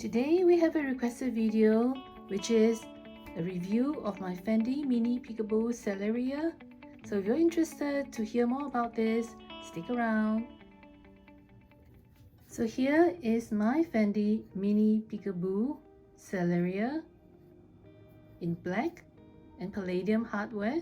Today we have a requested video which is a review of my Fendi mini peekaboo Celeria. So if you're interested to hear more about this, stick around. So here is my Fendi mini peekaboo Celeria in black and palladium hardware.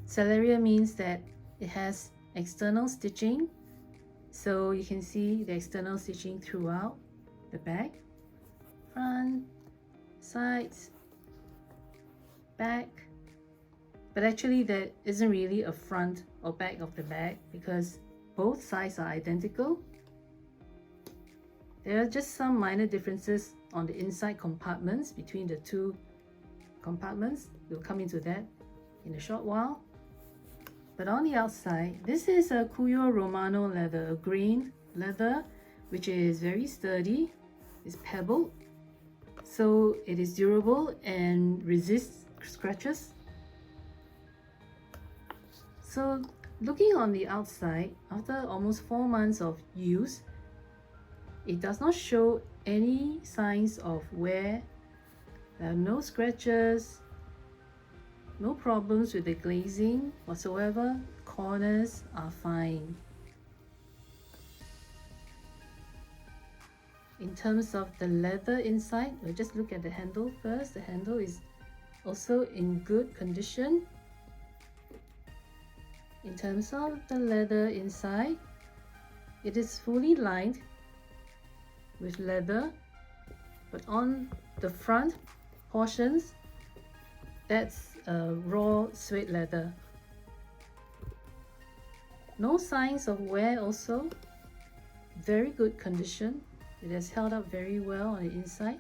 Celeria means that it has external stitching, so you can see the external stitching throughout the bag, front, sides, back. But actually there isn't really a front or back of the bag because both sides are identical. There are just some minor differences on the inside compartments between the two compartments. We'll come into that in a short while. But on the outside, this is a Cuyo Romano leather, a grain leather, which is very sturdy. It's pebbled, so it is durable and resists scratches. So looking on the outside, after almost 4 months of use, it does not show any signs of wear. There are no scratches, no problems with the glazing whatsoever. Corners are fine. In terms of the leather inside, we'll just look at the handle first. The handle is also in good condition. In terms of the leather inside, it is fully lined with leather, but on the front portions, that's raw suede leather. No signs of wear also. Very good condition. It has held up very well on the inside.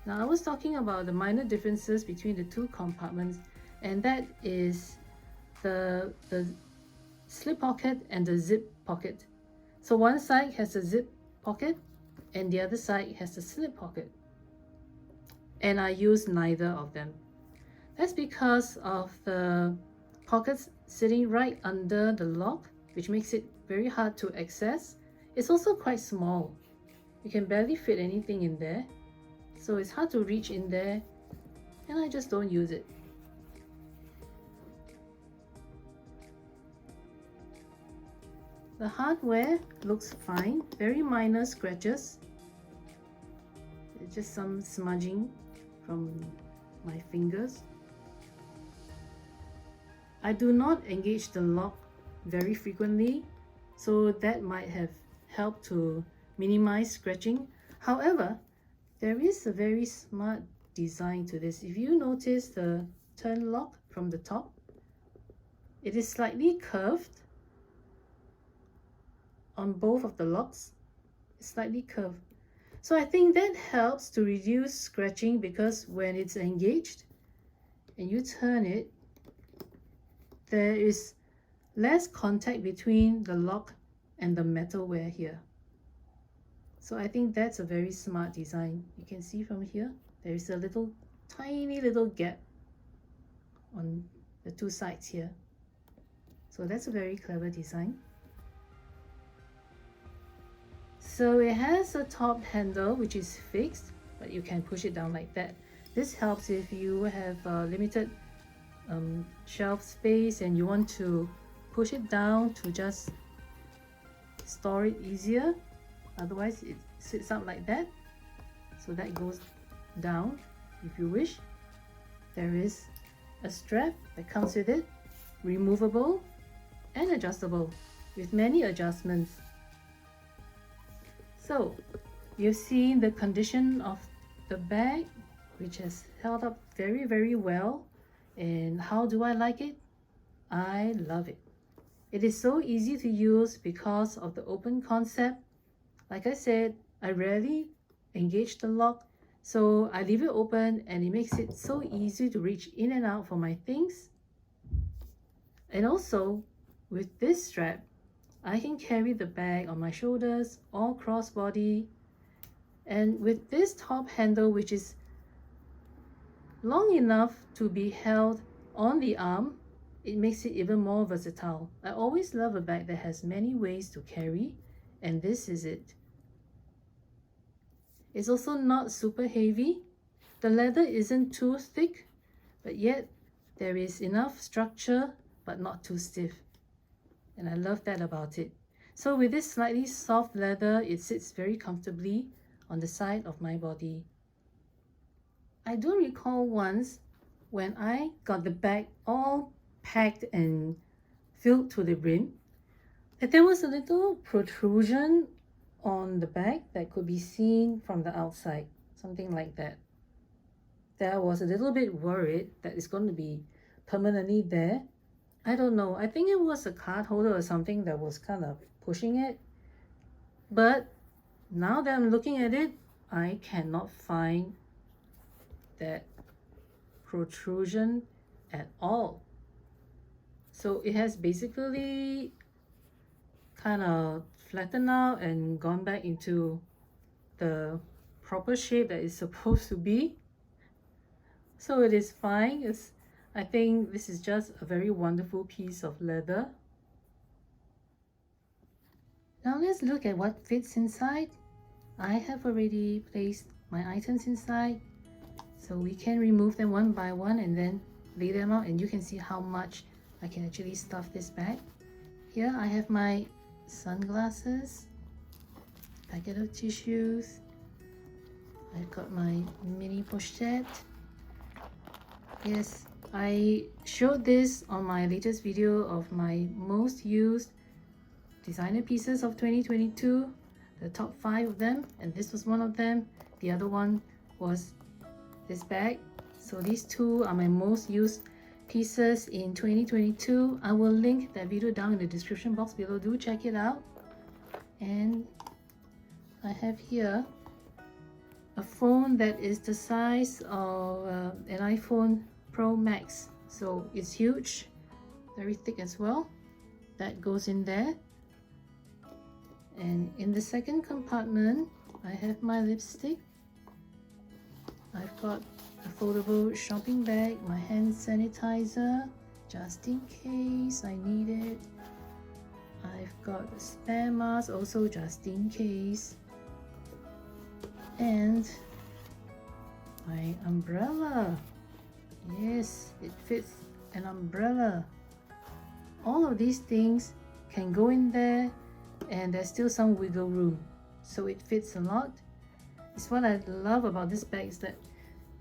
Now I was talking about the minor differences between the two compartments, and that is the slip pocket and the zip pocket. So one side has a zip pocket and the other side has a slip pocket. And I use neither of them. That's because of the pockets sitting right under the lock, which makes it very hard to access. It's also quite small. You can barely fit anything in there. So it's hard to reach in there, and I just don't use it. The hardware looks fine, very minor scratches. It's just some smudging from my fingers. I do not engage the lock very frequently, so that might have helped to minimize scratching. However, there is a very smart design to this. If you notice the turn lock from the top, it is slightly curved on both of the locks. It's slightly curved. So I think that helps to reduce scratching, because when it's engaged and you turn it, there is less contact between the lock and the metalware here. So I think that's a very smart design. You can see from here, there is a little tiny little gap on the two sides here. So that's a very clever design. So it has a top handle which is fixed, but you can push it down like that. This helps if you have limited shelf space and you want to push it down to just store it easier. Otherwise it sits up like that, so that goes down if you wish. There is a strap that comes with it, removable and adjustable with many adjustments. So you've seen the condition of the bag, which has held up very, very well. And how do I like it? I love it. It is so easy to use because of the open concept. Like I said, I rarely engage the lock, so I leave it open and it makes it so easy to reach in and out for my things. And also with this strap, I can carry the bag on my shoulders or crossbody. And with this top handle, which is long enough to be held on the arm, it makes it even more versatile. I always love a bag that has many ways to carry, and this is it. It's also not super heavy. The leather isn't too thick, but yet there is enough structure but not too stiff. And I love that about it. So with this slightly soft leather, it sits very comfortably on the side of my body. I do recall once when I got the bag all packed and filled to the brim, that there was a little protrusion on the bag that could be seen from the outside, something like that. That I was a little bit worried that it's going to be permanently there. I don't know, I think it was a card holder or something that was kind of pushing it. But now that I'm looking at it, I cannot find that protrusion at all. So it has basically kind of flattened out and gone back into the proper shape that it's supposed to be. So it is fine. I think this is just a very wonderful piece of leather. Now let's look at what fits inside. I have already placed my items inside, so we can remove them one by one and then lay them out, and you can see how much I can actually stuff this bag. Here I have my sunglasses, packet of tissues, I've got my mini pochette. Yes, I showed this on my latest video of my most used designer pieces of 2022, the top 5 of them, and this was one of them. The other one was this bag. So these two are my most used pieces in 2022. I will link that video down in the description box below. Do check it out. And I have here a phone that is the size of an iPhone Pro Max, so it's huge, very thick as well. That goes in there. And in the second compartment, I have my lipstick. I've got a foldable shopping bag, my hand sanitizer, just in case I need it. I've got a spare mask, also just in case. And my umbrella. Yes, it fits an umbrella. All of these things can go in there, and there's still some wiggle room, so it fits a lot. It's what I love about this bag, is that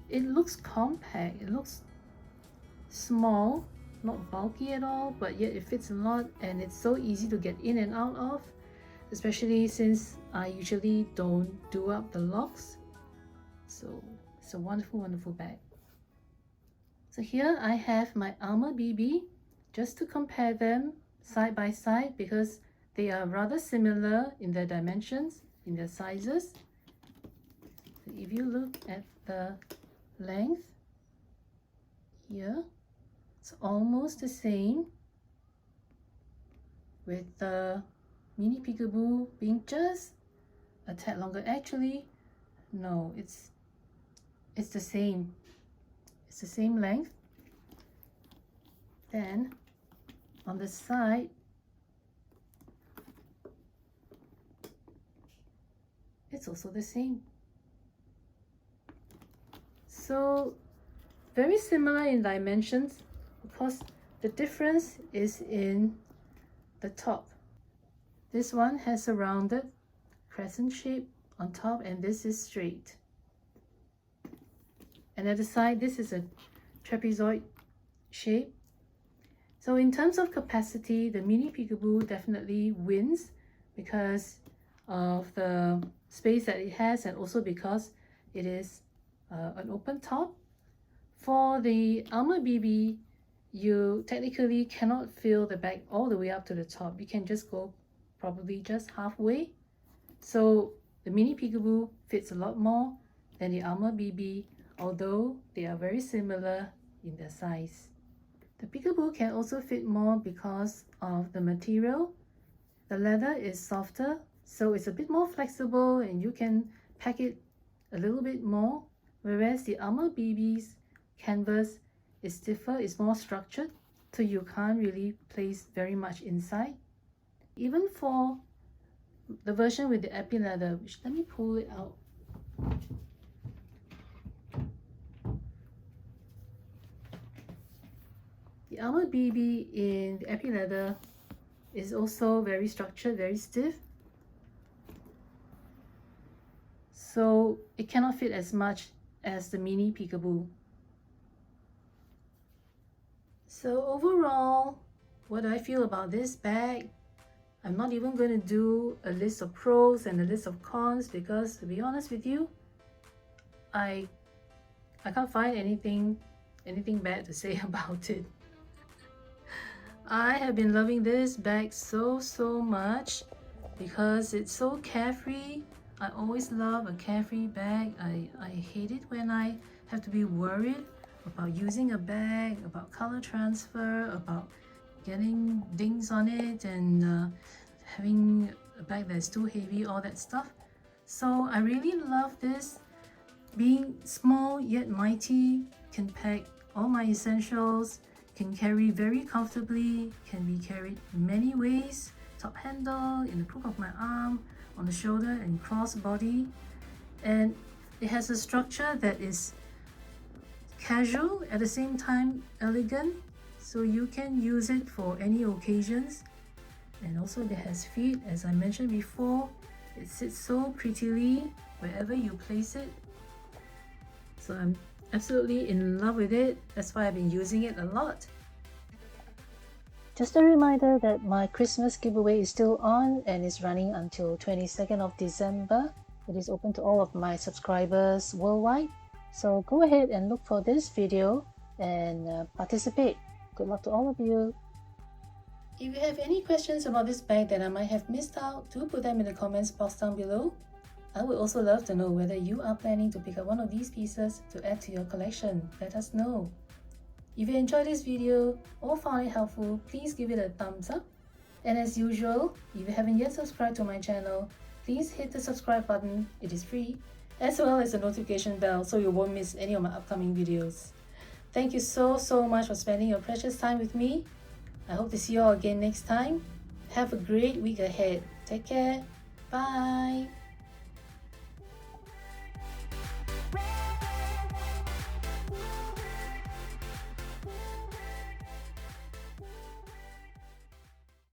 it looks compact, it looks small, not bulky at all, but yet it fits a lot, and it's so easy to get in and out of, especially since I usually don't do up the locks. So it's a wonderful, wonderful bag. So here I have my Alma BB, just to compare them side by side, because they are rather similar in their dimensions, in their sizes. So if you look at the length here, it's almost the same, with the mini peekaboo being just a tad longer. Actually, no, it's the same. It's the same length. Then on the side, it's also the same. So very similar in dimensions, because the difference is in the top. This one has a rounded crescent shape on top, and this is straight. And at the side, this is a trapezoid shape. So in terms of capacity, the mini peekaboo definitely wins because of the space that it has, and also because it is an open top. For the Alma BB, you technically cannot fill the bag all the way up to the top. You can just go probably just halfway. So the mini peekaboo fits a lot more than the Alma BB, although they are very similar in their size. The peekaboo can also fit more because of the material. The leather is softer, so it's a bit more flexible, and you can pack it a little bit more, whereas the Alma BB's canvas is stiffer, it's more structured, so you can't really place very much inside. Even for the version with the epi leather, which, let me pull it out The Alma BB in the epi leather is also very structured, very stiff. So it cannot fit as much as the mini peekaboo. So overall, what do I feel about this bag? I'm not even going to do a list of pros and a list of cons because, to be honest with you, I can't find anything bad to say about it. I have been loving this bag so much because it's so carefree. I always love a carefree bag. I hate it when I have to be worried about using a bag, about color transfer, about getting dings on it, and having a bag that's too heavy, all that stuff. So I really love this. Being small yet mighty, can pack all my essentials, can carry very comfortably, can be carried many ways, top handle, in the crook of my arm, on the shoulder, and cross body. And it has a structure that is casual, at the same time elegant, so you can use it for any occasions. And also it has feet, as I mentioned before. It sits so prettily wherever you place it. So I'm absolutely in love with it. That's why I've been using it a lot. Just a reminder that my Christmas giveaway is still on and is running until 22nd of December. It is open to all of my subscribers worldwide. So go ahead and look for this video and participate. Good luck to all of you. If you have any questions about this bag that I might have missed out, do put them in the comments box down below. I would also love to know whether you are planning to pick up one of these pieces to add to your collection. Let us know. If you enjoyed this video or found it helpful, please give it a thumbs up. And as usual, if you haven't yet subscribed to my channel, please hit the subscribe button, it is free, as well as the notification bell so you won't miss any of my upcoming videos. Thank you so much for spending your precious time with me. I hope to see you all again next time. Have a great week ahead. Take care. Bye.